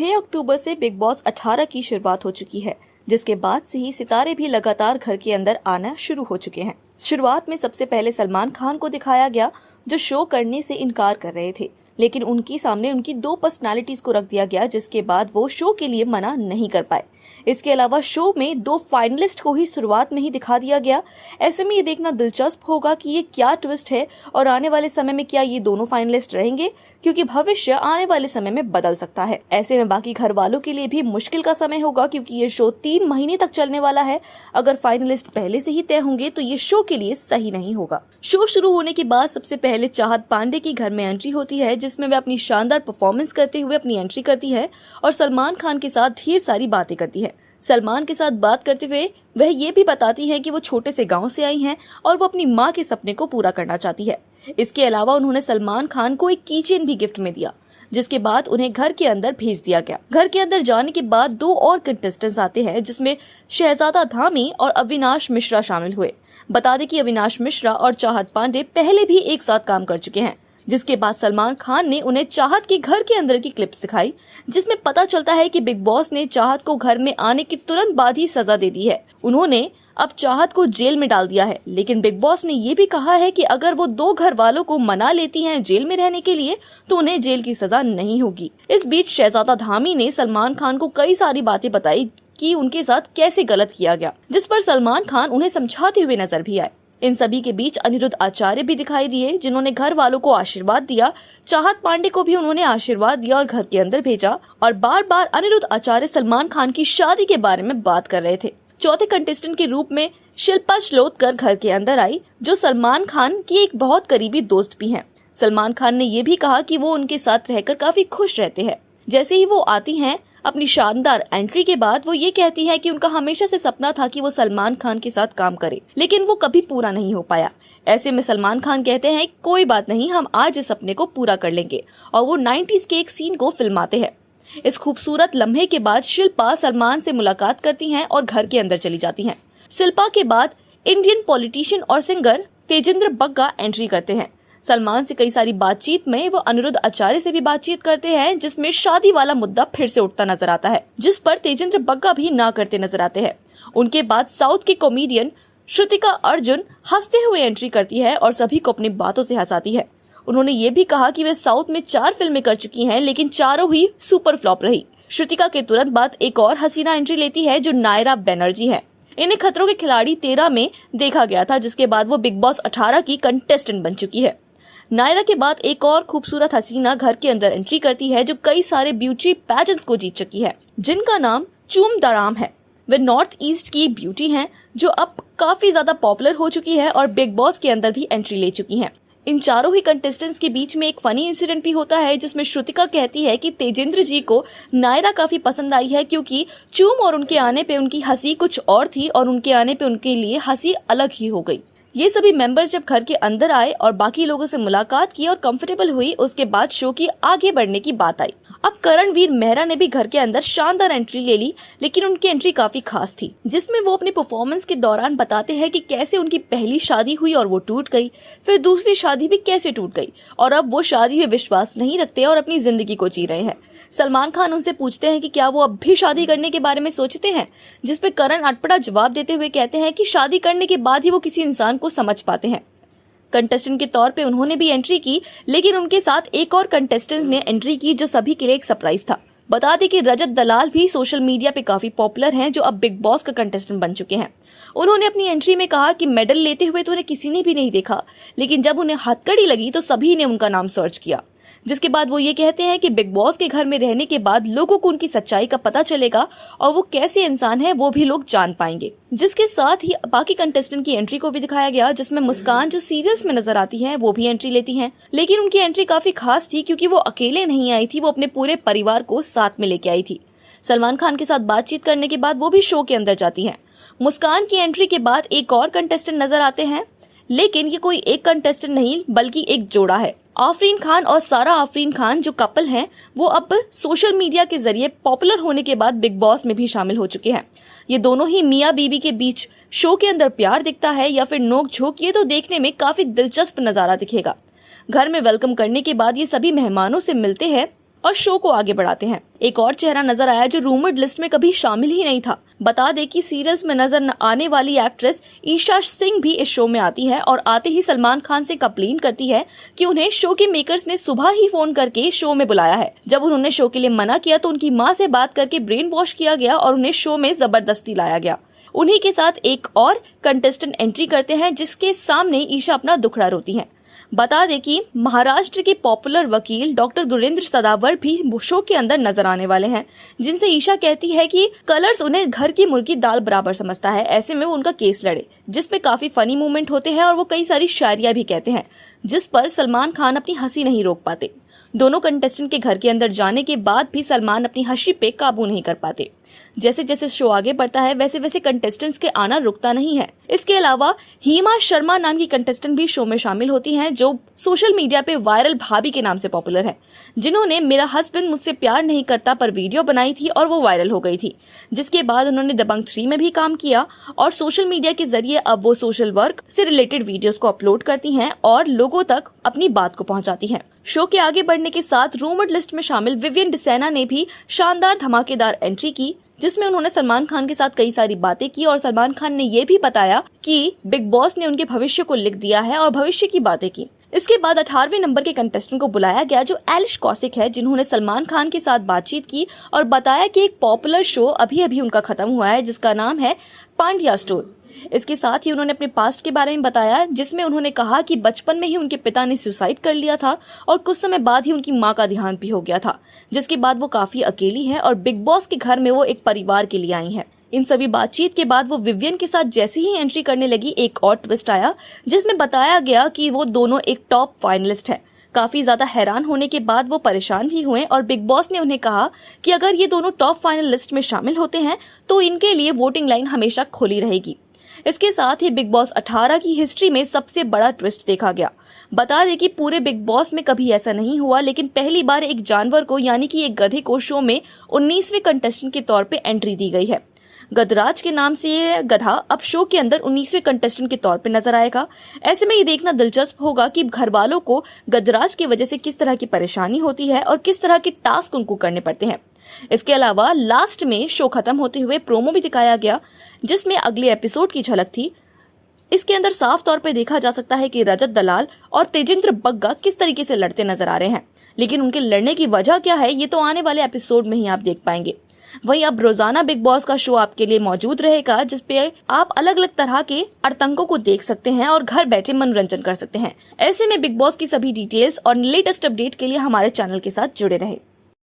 6 अक्टूबर से big boss 18 की शुरुआत हो चुकी है, जिसके बाद से ही सितारे भी लगातार घर के अंदर आना शुरू हो चुके हैं। शुरुआत में सबसे पहले सलमान खान को दिखाया गया, जो शो करने से इनकार कर रहे थे, लेकिन उनके सामने उनकी 2 पर्सनालिटीज को रख दिया गया, जिसके बाद वो शो के लिए मना नहीं कर पाए। इसके अलावा शो में 2 फाइनलिस्ट को ही शुरुआत में ही दिखा दिया गया। ऐसे में ये देखना दिलचस्प होगा कि ये क्या ट्विस्ट है और आने वाले समय में क्या ये दोनों फाइनलिस्ट रहेंगे, क्योंकि भविष्य आने वाले समय में बदल सकता है। ऐसे में बाकी घर वालों के लिए भी मुश्किल का समय होगा, क्योंकि ये शो 3 महीने तक चलने वाला है। अगर फाइनलिस्ट पहले से ही तय होंगे तो ये शो के लिए सही नहीं होगा। शो शुरू होने के बाद सबसे पहले चाहत पांडे की घर में एंट्री होती है, जिसमें वह अपनी शानदार परफॉर्मेंस करते हुए अपनी एंट्री करती है और सलमान खान के साथ ढेर सारी बातें करती है। सलमान के साथ बात करते हुए वह ये भी बताती है कि वो छोटे से गांव से आई हैं और वो अपनी मां के सपने को पूरा करना चाहती है। इसके अलावा उन्होंने सलमान खान को एक कीचेन भी गिफ्ट में दिया, जिसके बाद उन्हें घर के अंदर भेज दिया गया। घर के अंदर जाने के बाद 2 और कंटेस्टेंट्स आते हैं, जिसमें शहजादा धामी और अविनाश मिश्रा शामिल हुए। बता दें कि अविनाश मिश्रा और चाहत पांडे पहले भी एक साथ काम कर चुके हैं। जिसके बाद सलमान खान ने उन्हें चाहत के घर के अंदर की क्लिप्स दिखाई, जिसमें पता चलता है कि बिग बॉस ने चाहत को घर में आने के तुरंत बाद ही सजा दे दी है। उन्होंने अब चाहत को जेल में डाल दिया है, लेकिन बिग बॉस ने ये भी कहा है कि अगर वो 2 घर वालों को मना लेती हैं जेल में रहने के लिए, तो उन्हें जेल की सजा नहीं होगी। इस बीच शहजादा धामी ने सलमान खान को कई सारी बातें बताई कि उनके साथ कैसे गलत किया गया, जिस पर सलमान खान उन्हें समझाते हुए नजर भी आए। इन सभी के बीच अनिरुद्ध आचार्य भी दिखाई दिए, जिन्होंने घर वालों को आशीर्वाद दिया। चाहत पांडे को भी उन्होंने आशीर्वाद दिया और घर के अंदर भेजा, और बार बार अनिरुद्ध आचार्य सलमान खान की शादी के बारे में बात कर रहे थे। चौथे कंटेस्टेंट के रूप में शिल्पा शिलोदकर घर के अंदर आई, जो सलमान खान की एक बहुत करीबी दोस्त भी हैं। सलमान खान ने ये भी कहा कि वो उनके साथ रहकर काफी खुश रहते हैं। जैसे ही वो आती हैं, अपनी शानदार एंट्री के बाद वो ये कहती है कि उनका हमेशा से सपना था कि वो सलमान खान के साथ काम करे, लेकिन वो कभी पूरा नहीं हो पाया। ऐसे में सलमान खान कहते हैं कोई बात नहीं, हम आज इस सपने को पूरा कर लेंगे, और वो 90s के एक सीन को फिल्माते हैं। इस खूबसूरत लम्हे के बाद शिल्पा सलमान से मुलाकात करती हैं और घर के अंदर चली जाती हैं। शिल्पा के बाद इंडियन पॉलिटिशियन और सिंगर तेजिंद्र बग्गा एंट्री करते हैं। सलमान से कई सारी बातचीत में वो अनिरुद्ध आचार्य से भी बातचीत करते हैं, जिसमें शादी वाला मुद्दा फिर से उठता नजर आता है, जिस पर तेजिंद्र बग्गा भी ना करते नजर आते हैं। उनके बाद साउथ की कॉमेडियन श्रुतिका अर्जुन हंसते हुए एंट्री करती है और सभी को अपनी बातों से हंसाती है। उन्होंने ये भी कहा कि वे साउथ में 4 फिल्में कर चुकी हैं, लेकिन चारों ही सुपर फ्लॉप रही। श्रुतिका के तुरंत बाद एक और हसीना एंट्री लेती है, जो नायरा बनर्जी है। इन्हें खतरों के खिलाड़ी 13 में देखा गया था, जिसके बाद वो बिग बॉस 18 की कंटेस्टेंट बन चुकी है। नायरा के बाद एक और खूबसूरत हसीना घर के अंदर एंट्री करती है, जो कई सारे ब्यूटी पैजेंट्स को जीत चुकी है, जिनका नाम चूम दराम है। वे नॉर्थ ईस्ट की ब्यूटी हैं, जो अब काफी ज्यादा पॉपुलर हो चुकी है और बिग बॉस के अंदर भी एंट्री ले चुकी हैं। इन चारों ही कंटेस्टेंट्स के बीच में एक फनी इंसिडेंट भी होता है, जिसमें श्रुतिका कहती है कि तेजिंद्र जी को नायरा काफी पसंद आई है, क्योंकि चूम और उनके आने पे उनकी हंसी कुछ और थी और उनके आने पे उनके लिए हंसी अलग ही हो गई। ये सभी मेंबर्स जब घर के अंदर आए और बाकी लोगों से मुलाकात की और कंफर्टेबल हुई, उसके बाद शो की आगे बढ़ने की बात आई। अब करणवीर मेहरा ने भी घर के अंदर शानदार एंट्री ले ली, लेकिन उनकी एंट्री काफी खास थी, जिसमें वो अपनी परफॉर्मेंस के दौरान बताते हैं कि कैसे उनकी पहली शादी हुई और वो टूट गई, फिर दूसरी शादी भी कैसे टूट गई, और अब वो शादी में विश्वास नहीं रखते और अपनी जिंदगी को जी रहे हैं। सलमान खान उनसे पूछते हैं कि क्या वो अब भी शादी करने के बारे में सोचते हैं, जिस पे करण अटपटा जवाब देते हुए कहते हैं कि शादी करने के बाद ही वो किसी इंसान को समझ पाते हैं। कंटेस्टेंट के तौर पे उन्होंने भी एंट्री की, लेकिन उनके साथ एक और कंटेस्टेंट ने एंट्री की, जो सभी के लिए एक सरप्राइज था। बता दें कि रजत दलाल भी सोशल मीडिया पे काफी पॉपुलर हैं, जो अब बिग बॉस का कंटेस्टेंट बन चुके हैं। उन्होंने अपनी एंट्री में कहा कि मेडल लेते हुए तो उन्हें किसी ने भी नहीं देखा, लेकिन जब उन्हें हथकड़ी लगी तो सभी ने उनका नाम सर्च किया। जिसके बाद वो ये कहते हैं कि बिग बॉस के घर में रहने के बाद लोगों को उनकी सच्चाई का पता चलेगा और वो कैसे इंसान है वो भी लोग जान पाएंगे। जिसके साथ ही बाकी कंटेस्टेंट की एंट्री को भी दिखाया गया, जिसमें मुस्कान जो सीरियल्स में नजर आती हैं वो भी एंट्री लेती हैं, लेकिन उनकी एंट्री काफी खास थी, क्योंकि वो अकेले नहीं आई थी, वो अपने पूरे परिवार को साथ में लेके आई थी। सलमान खान के साथ बातचीत करने के बाद वो भी शो के अंदर जाती है। मुस्कान की एंट्री के बाद एक और कंटेस्टेंट नजर आते हैं, लेकिन ये कोई एक कंटेस्टेंट नहीं बल्कि एक जोड़ा है। आफरीन खान और सारा आफरीन खान जो कपल हैं, वो अब सोशल मीडिया के जरिए पॉपुलर होने के बाद बिग बॉस में भी शामिल हो चुके हैं। ये दोनों ही मियाँ बीवी के बीच शो के अंदर प्यार दिखता है या फिर नोक झोंक, ये तो देखने में काफी दिलचस्प नजारा दिखेगा। घर में वेलकम करने के बाद ये सभी मेहमानों से मिलते हैं और शो को आगे बढ़ाते हैं। एक और चेहरा नजर आया जो रूमर्ड लिस्ट में कभी शामिल ही नहीं था। बता दें कि सीरियल्स में नजर न आने वाली एक्ट्रेस ईशा सिंह भी इस शो में आती है और आते ही सलमान खान से कंप्लेन करती है कि उन्हें शो के मेकर्स ने सुबह ही फोन करके शो में बुलाया है। जब उन्होंने शो के लिए मना किया तो उनकी मां से बात करके ब्रेन वॉश किया गया और उन्हें शो में जबरदस्ती लाया गया। उन्हीं के साथ एक और कंटेस्टेंट एंट्री करते हैं जिसके सामने ईशा अपना दुखड़ा रोती हैं। बता दें कि महाराष्ट्र के पॉपुलर वकील डॉक्टर गुरेंद्र सदावर भी शो के अंदर नजर आने वाले हैं, जिनसे ईशा कहती है कि कलर्स उन्हें घर की मुर्गी दाल बराबर समझता है, ऐसे में वो उनका केस लड़े, जिसपे काफी फनी मूवमेंट होते हैं और वो कई सारी शायरियां भी कहते हैं, जिस पर सलमान खान अपनी हंसी नहीं रोक पाते। दोनों कंटेस्टेंट के घर के अंदर जाने के बाद भी सलमान अपनी हंसी पे काबू नहीं कर पाते। जैसे जैसे शो आगे बढ़ता है वैसे वैसे कंटेस्टेंट्स के आना रुकता नहीं है। इसके अलावा हिमा शर्मा नाम की कंटेस्टेंट भी शो में शामिल होती हैं, जो सोशल मीडिया पे वायरल भाभी के नाम से पॉपुलर है, जिन्होंने मेरा हस्बैंड मुझसे प्यार नहीं करता पर वीडियो बनाई थी और वो वायरल हो गई थी। जिसके बाद उन्होंने दबंग 3 में भी काम किया और सोशल मीडिया के जरिए अब वो सोशल वर्क से रिलेटेड वीडियोस को अपलोड करती हैं और लोगों तक अपनी बात को पहुंचाती हैं। शो के आगे बढ़ने के साथ रूमर्ड लिस्ट में शामिल विवियन डिसेना ने भी शानदार धमाकेदार एंट्री की, जिसमें उन्होंने सलमान खान के साथ कई सारी बातें की और सलमान खान ने ये भी बताया कि बिग बॉस ने उनके भविष्य को लिख दिया है और भविष्य की बातें की। इसके बाद 18वें नंबर के कंटेस्टेंट को बुलाया गया जो एलिश कौशिक है, जिन्होंने सलमान खान के साथ बातचीत की और बताया कि एक पॉपुलर शो अभी अभी उनका खत्म हुआ है जिसका नाम है पांड्या स्टोर। इसके साथ ही उन्होंने अपने पास्ट के बारे में बताया, जिसमें उन्होंने कहा कि बचपन में ही उनके पिता ने सुसाइड कर लिया था और कुछ समय बाद ही उनकी मां का देहांत भी हो गया था, जिसके बाद वो काफी अकेली हैं और बिग बॉस के घर में वो एक परिवार के लिए आई हैं। इन सभी बातचीत के बाद वो विवियन के साथ जैसे ही एंट्री करने लगी, एक और ट्विस्ट आया जिसमें बताया गया कि वो दोनों एक टॉप फाइनलिस्ट है। काफी ज्यादा हैरान होने के बाद वो परेशान भी हुए और बिग बॉस ने उन्हें कहा कि अगर ये दोनों टॉप फाइनल लिस्ट में शामिल होते हैं तो इनके लिए वोटिंग लाइन हमेशा खुली रहेगी। इसके साथ ही बिग बॉस 18 की हिस्ट्री में सबसे बड़ा ट्विस्ट देखा गया। बता दें कि पूरे बिग बॉस में कभी ऐसा नहीं हुआ, लेकिन पहली बार एक जानवर को यानी कि एक गधे को शो में 19वें कंटेस्टेंट के तौर पे एंट्री दी गई है। गधराज के नाम से ये गधा अब शो के अंदर 19वें कंटेस्टेंट के तौर पे नजर आएगा। ऐसे में ये देखना दिलचस्प होगा कि घर वालों को गधराज की वजह से किस तरह की परेशानी होती है और किस तरह के टास्क उनको करने पड़ते हैं। इसके अलावा लास्ट में शो खत्म होते हुए प्रोमो भी दिखाया गया, जिसमें अगले एपिसोड की झलक थी। इसके अंदर साफ तौर पे देखा जा सकता है कि रजत दलाल और तेजिंद्र बग्गा किस तरीके से लड़ते नजर आ रहे हैं, लेकिन उनके लड़ने की वजह क्या है ये तो आने वाले एपिसोड में ही आप देख पाएंगे। वहीं अब रोजाना बिग बॉस का शो आपके लिए मौजूद रहेगा, जिसपे आप अलग अलग तरह के आतंकों को देख सकते हैं और घर बैठे मनोरंजन कर सकते हैं। ऐसे में बिग बॉस की सभी डिटेल्स और लेटेस्ट अपडेट के लिए हमारे चैनल के साथ जुड़े रहे।